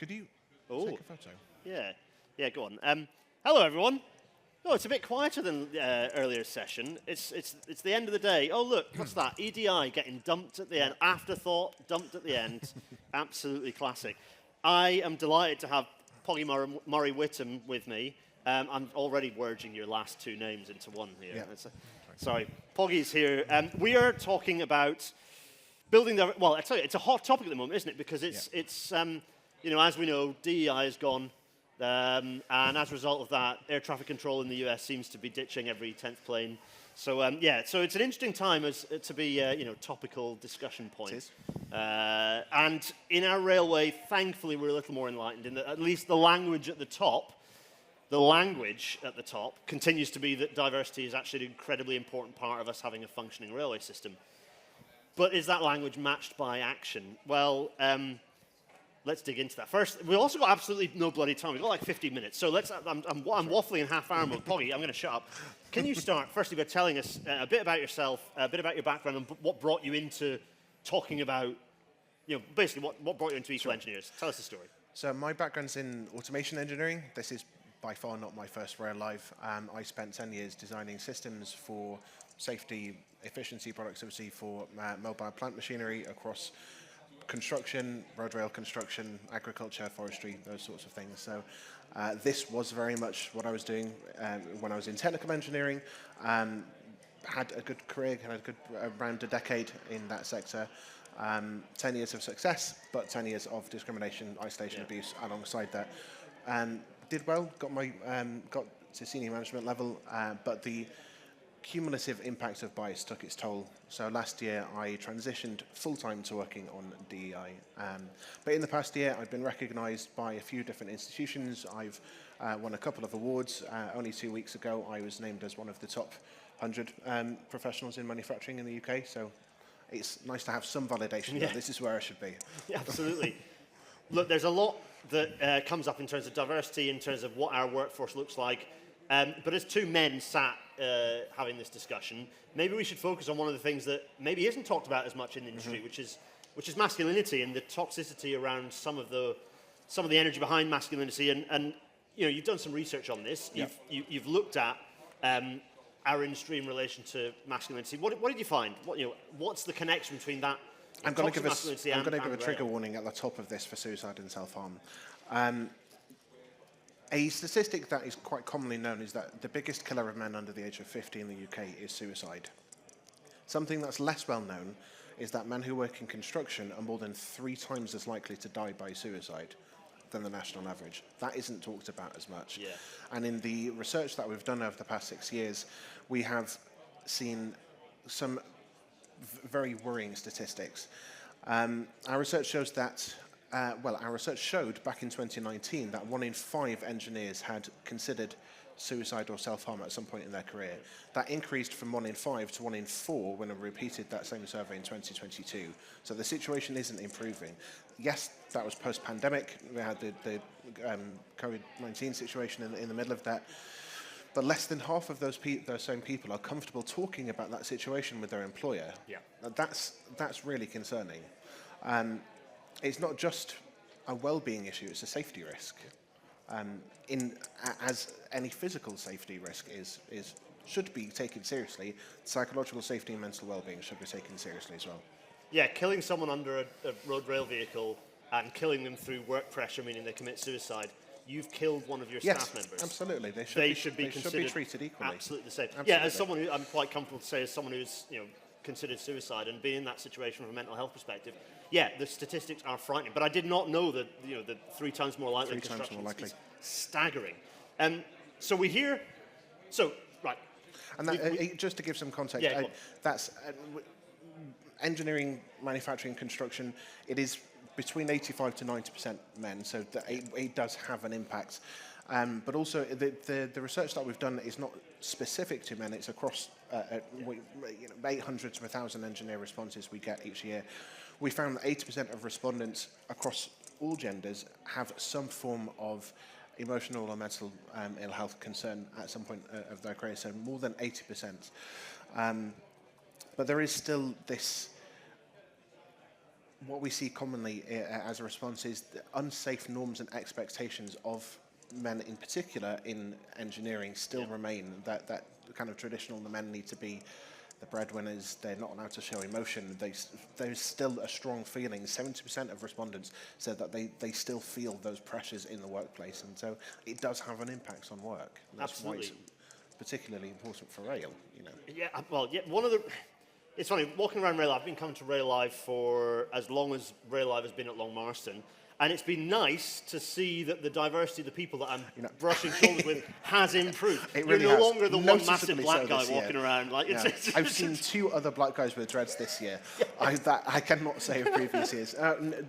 Could you take a photo? Yeah, go on. Hello, everyone. No, it's a bit quieter than earlier session. It's the end of the day. Oh, look, what's that? EDI getting dumped at the end. Afterthought, dumped at the end. Absolutely classic. I am delighted to have Poggy Murray Whitham with me. I'm already merging your last two names into one here. Yeah. Sorry, Poggy's here. We are talking about building the. Well, I tell you, it's a hot topic at the moment, isn't it? Because it's you know, as we know, DEI is gone. And as a result of that, air traffic control in the US seems to be ditching every 10th plane. So yeah, so it's an interesting time to be you know, topical discussion point. And in our railway, thankfully, we're a little more enlightened in that at least the language at the top continues to be that diversity is actually an incredibly important part of us having a functioning railway system. But is that language matched by action? Well, let's dig into that. First, we've also got absolutely no bloody time. We've got like 15 minutes. So I'm waffling in half-hour mode. Poggy, I'm going to shut up. Can you start, firstly, by telling us a bit about yourself, a bit about your background, and what brought you into talking about, you know, basically what brought you into EqualEngineers? Tell us the story. So my background's in automation engineering. This is by far not my first rail life. I spent 10 years designing systems for safety, efficiency, productivity for mobile plant machinery across construction, road rail construction, agriculture, forestry, those sorts of things. So this was very much what I was doing when I was in technical engineering. Had a good career, had a good around a decade in that sector. 10 years of success, but 10 years of discrimination, isolation, abuse alongside that. Did well, got to senior management level, but the cumulative impact of bias took its toll. So last year I transitioned full-time to working on DEI. But in the past year I've been recognised by a few different institutions. I've won a couple of awards. Only 2 weeks ago I was named as one of the top 100 professionals in manufacturing in the UK. So it's nice to have some validation that this is where I should be. Yeah, absolutely. Look, there's a lot that comes up in terms of diversity, in terms of what our workforce looks like. But as two men sat having this discussion, maybe we should focus on one of the things that maybe isn't talked about as much in the industry, which is masculinity and the toxicity around some of the energy behind masculinity. And you know, you've done some research on this. You've looked at our industry in relation to masculinity. What did you find? What's the connection between that? I'm going to give a trigger warning at the top of this for suicide and self-harm. A statistic that is quite commonly known is that the biggest killer of men under the age of 50 in the UK is suicide. Something that's less well known is that men who work in construction are more than 3 times as likely to die by suicide than the national average. That isn't talked about as much. Yeah. And in the research that we've done over the past 6 years, we have seen some very worrying statistics. Our research shows that our research showed back in 2019 that 1 in 5 engineers had considered suicide or self-harm at some point in their career. That increased from 1 in 5 to 1 in 4 when I repeated that same survey in 2022. So the situation isn't improving. Yes, that was post-pandemic. We had the COVID-19 situation in the middle of that. But less than half of those same people are comfortable talking about that situation with their employer. Yeah. That's really concerning. It's not just a well-being issue, it's a safety risk. As any physical safety risk should be taken seriously, psychological safety and mental well-being should be taken seriously as well. Yeah, killing someone under a road rail vehicle and killing them through work pressure, meaning they commit suicide, you've killed one of your staff members. Yes, absolutely. They should be treated equally. Absolutely the same. Absolutely. Yeah, as someone who I'm quite comfortable to say, as someone who's considered suicide and being in that situation from a mental health perspective, yeah, the statistics are frightening. But I did not know that the 3 times more likely. 3 times more likely. It's staggering. So we hear. So right. And just to give some context, that's engineering, manufacturing, construction. It is between 85 to 90% men, so it does have an impact. But also, the research that we've done is not specific to men. It's across 800 to 1,000 engineer responses we get each year. We found that 80% of respondents across all genders have some form of emotional or mental ill health concern at some point of their career, so more than 80%. But there is still this what we see commonly as a response is the unsafe norms and expectations of men in particular in engineering still remain. That kind of traditional, the men need to be the breadwinners, they're not allowed to show emotion. There's still a strong feeling. 70% of respondents said that they still feel those pressures in the workplace, and so it does have an impact on work. And that's Absolutely. why it's particularly important for rail, you know. Yeah, well, yeah, it's funny, walking around Rail, I've been coming to Rail Live for as long as Rail Live has been at Long Marston, and it's been nice to see that the diversity of the people that I'm brushing shoulders with has improved. It really You're no has. longer the one massive Noticeably black so guy this year. walking around. Like, Yeah. I've seen 2 other black guys with dreads this year. That I cannot say of previous years.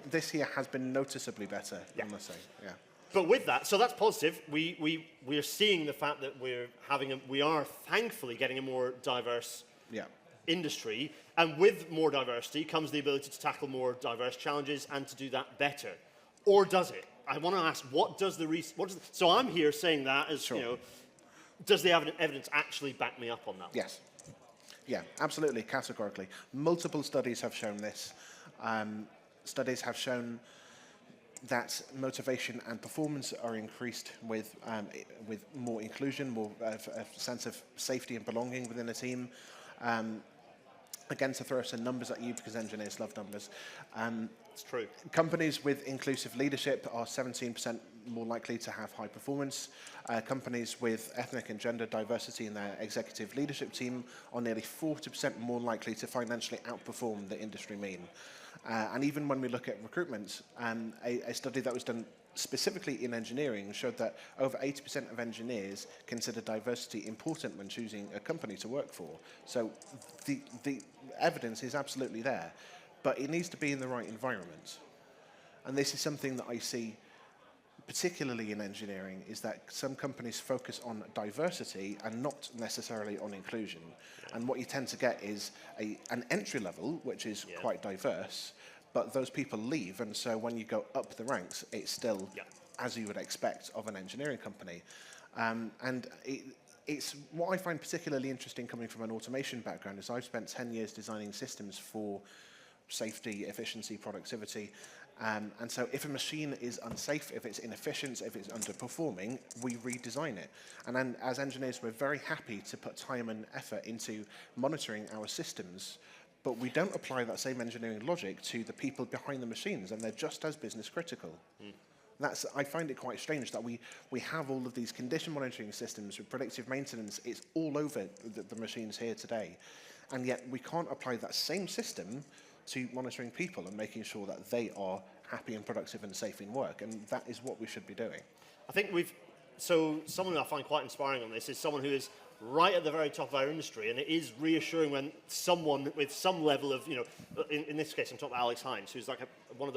This year has been noticeably better, I must say. Yeah. But with that, so that's positive. We are seeing the fact that we are thankfully getting a more diverse industry, and with more diversity comes the ability to tackle more diverse challenges and to do that better. Or does it? I want to ask, so I'm here saying that as, does the evidence actually back me up on that? Yes. Yeah, absolutely, categorically. Multiple studies have shown this. Studies have shown that motivation and performance are increased with more inclusion, more a sense of safety and belonging within a team. Again, to throw some numbers at you, because engineers love numbers. It's true. Companies with inclusive leadership are 17% more likely to have high performance. Companies with ethnic and gender diversity in their executive leadership team are nearly 40% more likely to financially outperform the industry mean. And even when we look at recruitment, a study that was done specifically in engineering showed that over 80% of engineers consider diversity important when choosing a company to work for. So the evidence is absolutely there, but it needs to be in the right environment. And this is something that I see particularly in engineering, is that some companies focus on diversity and not necessarily on inclusion. And what you tend to get is an entry level, which is quite diverse, but those people leave, and so when you go up the ranks, it's still as you would expect of an engineering company. And it's what I find particularly interesting coming from an automation background is I've spent 10 years designing systems for safety, efficiency, productivity. And so if a machine is unsafe, if it's inefficient, if it's underperforming, we redesign it. And then as engineers, we're very happy to put time and effort into monitoring our systems, but we don't apply that same engineering logic to the people behind the machines, and they're just as business critical. I find it quite strange that we have all of these condition monitoring systems with predictive maintenance. It's all over the machines here today, and yet we can't apply that same system to monitoring people and making sure that they are happy and productive and safe in work, and that is what we should be doing. I think someone I find quite inspiring on this is someone who is right at the very top of our industry, and it is reassuring when someone with some level of, in this case I'm talking about Alex Hines, who's like one of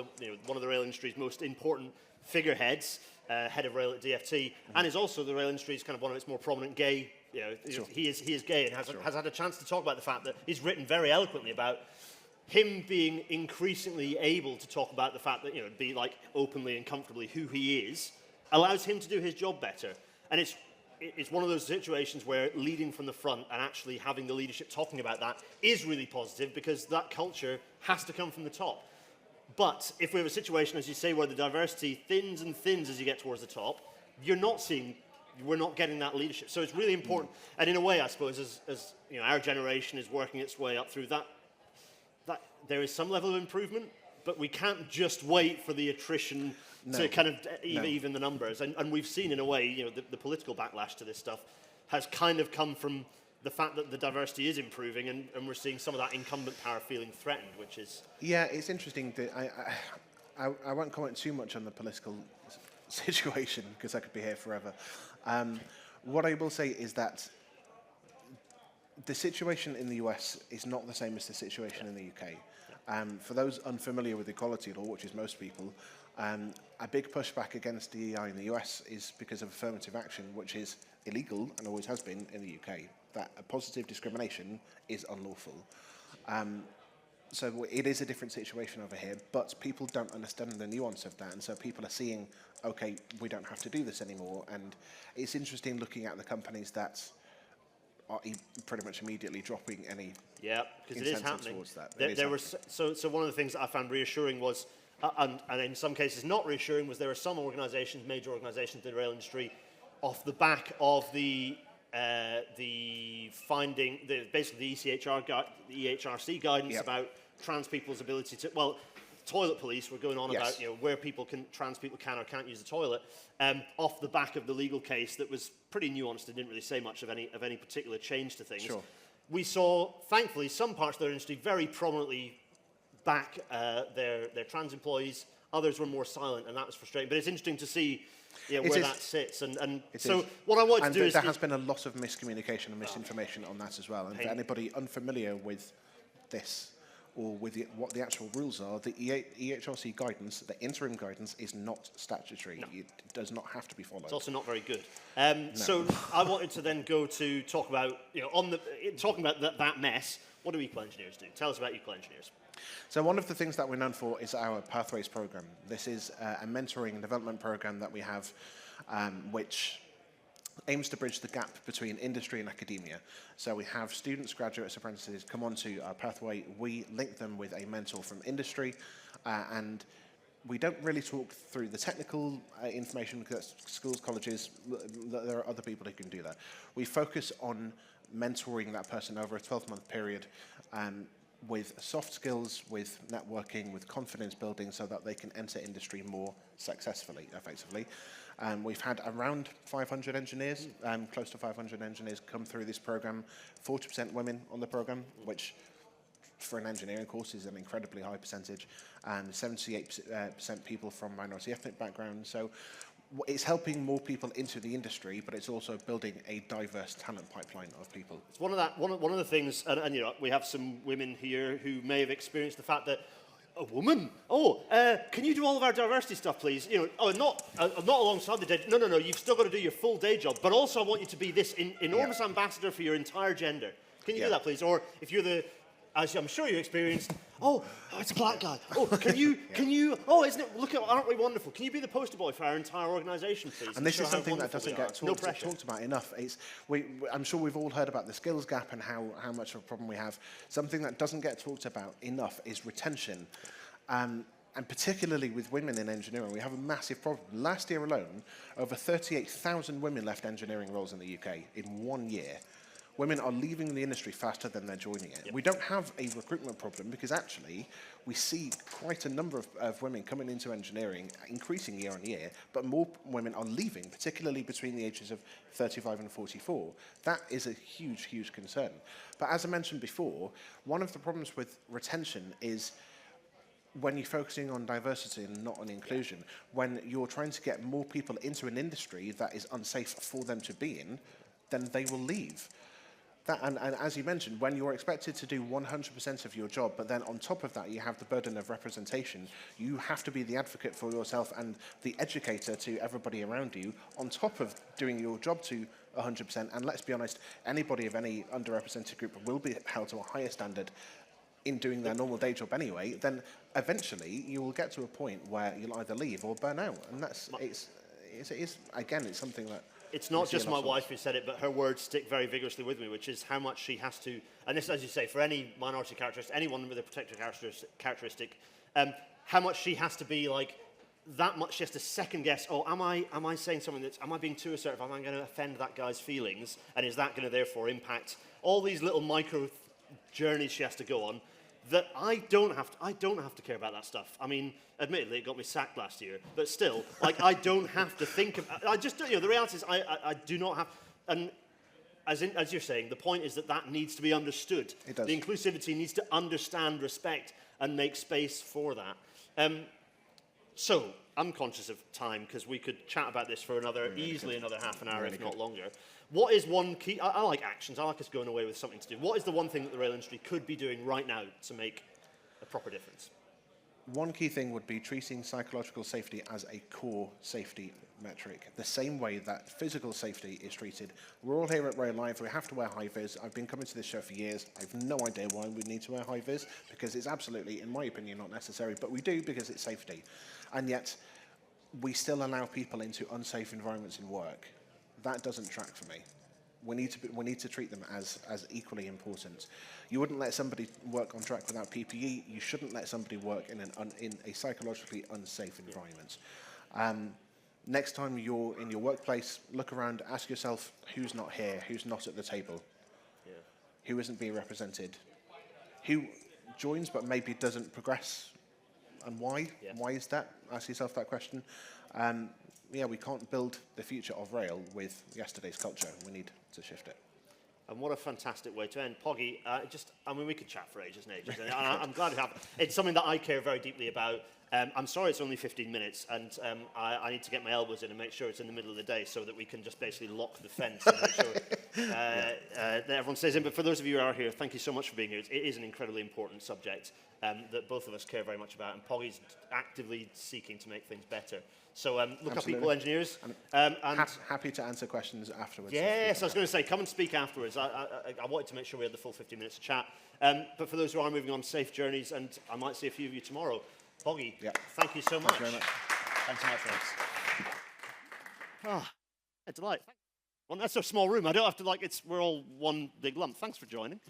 the rail industry's most important figureheads, head of rail at DFT, and is also the rail industry's kind of one of its more prominent gay, he is gay, and has had a chance to talk about the fact that he's written very eloquently about him being increasingly able to talk about the fact that, be like openly and comfortably who he is, allows him to do his job better. And it's one of those situations where leading from the front and actually having the leadership talking about that is really positive, because that culture has to come from the top. But if we have a situation, as you say, where the diversity thins and thins as you get towards the top, we're not getting that leadership. So it's really important. And in a way, I suppose, as our generation is working its way up through that there is some level of improvement, but we can't just wait for the attrition to kind of even the numbers. And we've seen, in a way, the political backlash to this stuff has kind of come from the fact that the diversity is improving, and we're seeing some of that incumbent power feeling threatened, which is... Yeah, it's interesting. I won't comment too much on the political situation, because I could be here forever. What I will say is that the situation in the US is not the same as the situation in the UK. For those unfamiliar with equality law, which is most people, a big pushback against DEI in the US is because of affirmative action, which is illegal and always has been in the UK. That a positive discrimination is unlawful. So it is a different situation over here, but people don't understand the nuance of that, and so people are seeing, okay, we don't have to do this anymore. And it's interesting looking at the companies that are pretty much immediately dropping any Yeah, because it is incentive happening. towards that. So one of the things that I found reassuring was, and in some cases not reassuring, was there were some organisations, major organisations in the rail industry, off the back of the finding, basically the EHRC guidance about trans people's ability to, well, toilet police were going on about where trans people can or can't use the toilet, off the back of the legal case that was pretty nuanced and didn't really say much of any particular change to things. Sure. We saw, thankfully, some parts of their industry very prominently back their trans employees. Others were more silent, and that was frustrating. But it's interesting to see where that sits. And so what I wanted to do is... There has been a lot of miscommunication and misinformation on that as well. And for anybody unfamiliar with this, or with what the actual rules are, the EHRC guidance, the interim guidance, is not statutory. No. It does not have to be followed. It's also not very good. So I wanted to then go to talk about, talking about that mess. What do EqualEngineers do? Tell us about EqualEngineers. So one of the things that we're known for is our Pathways program. This is a mentoring and development program that we have, which aims to bridge the gap between industry and academia. So we have students, graduates, apprentices come onto our pathway. We link them with a mentor from industry, and we don't really talk through the technical information because schools, colleges, there are other people who can do that. We focus on mentoring that person over a 12-month period with soft skills, with networking, with confidence building so that they can enter industry more successfully, effectively. We've had around 500 engineers, close to 500 engineers come through this program, 40% women on the program, which for an engineering course is an incredibly high percentage, and 78% people from minority ethnic backgrounds. So it's helping more people into the industry, but it's also building a diverse talent pipeline of people. It's one of the things, and we have some women here who may have experienced the fact that a woman? Can you do all of our diversity stuff, please? Not alongside the day. No. You've still got to do your full day job, but also I want you to be this enormous ambassador for your entire gender. Can you do that, please? Or if you're as I'm sure you experienced, it's a black guy. Can you? Isn't it? Look, aren't we wonderful? Can you be the poster boy for our entire organisation, please? And this is something that doesn't get talked about enough. I'm sure we've all heard about the skills gap and how much of a problem we have. Something that doesn't get talked about enough is retention. And particularly with women in engineering, we have a massive problem. Last year alone, over 38,000 women left engineering roles in the UK in 1 year. Women are leaving the industry faster than they're joining it. Yep. We don't have a recruitment problem because actually we see quite a number of women coming into engineering, increasing year on year, but more women are leaving, particularly between the ages of 35 and 44. That is a huge, huge concern. But as I mentioned before, one of the problems with retention is when you're focusing on diversity and not on inclusion, when you're trying to get more people into an industry that is unsafe for them to be in, then they will leave. And as you mentioned, when you're expected to do 100% of your job, but then on top of that you have the burden of representation, you have to be the advocate for yourself and the educator to everybody around you, on top of doing your job to 100%. And let's be honest, anybody of any underrepresented group will be held to a higher standard in doing their normal day job anyway. Then eventually you will get to a point where you'll either leave or burn out. And it's something that... It's not just my wife who said it, but her words stick very vigorously with me, which is how much she has to, and this, as you say, for any minority characteristic, anyone with a protected characteristic, how much she has to be like, that much she has to second guess, am I saying something am I being too assertive? Am I going to offend that guy's feelings? And is that going to therefore impact all these little micro journeys she has to go on that I don't have to care about that stuff. I mean, admittedly, it got me sacked last year, but still, I don't have to think of. I just don't. The reality is, I do not have. And as you're saying, the point is that needs to be understood. It does. The inclusivity needs to understand, respect, and make space for that. So I'm conscious of time because we could chat about this for easily another half an hour, if not longer. What is one key? I like actions. I like us going away with something to do. What is the one thing that the rail industry could be doing right now to make a proper difference? One key thing would be treating psychological safety as a core safety metric, the same way that physical safety is treated. We're all here at Rail Live, we have to wear high-vis. I've been coming to this show for years. I have no idea why we need to wear high-vis, because it's absolutely, in my opinion, not necessary, but we do because it's safety. And yet, we still allow people into unsafe environments in work. That doesn't track for me. we need to treat them as equally important. You wouldn't let somebody work on track without PPE. You shouldn't let somebody work in a psychologically unsafe environment. Next time you're in your workplace, look around, ask yourself who's not here, who's not at the table, who isn't being represented, who joins but maybe doesn't progress, and why? Why is that? Ask yourself that question. We can't build the future of rail with yesterday's culture. We need to shift it. And what a fantastic way to end. Poggy, we could chat for ages and ages. And I'm glad to have it. It's something that I care very deeply about. I'm sorry it's only 15 minutes, and I need to get my elbows in and make sure it's in the middle of the day so that we can just basically lock the fence and make sure that everyone stays in. But for those of you who are here, thank you so much for being here. It is an incredibly important subject that both of us care very much about, and Poggy's actively seeking to make things better. So look up EqualEngineers. And happy to answer questions afterwards. Yes, I was going to say, come and speak afterwards. I wanted to make sure we had the full 15 minutes of chat. But for those who are moving on, safe journeys, and I might see a few of you tomorrow. Poggy, thank you so much. Thank you very much. Thanks so much, folks. A delight. Well, that's a small room. I don't have to, we're all one big lump. Thanks for joining.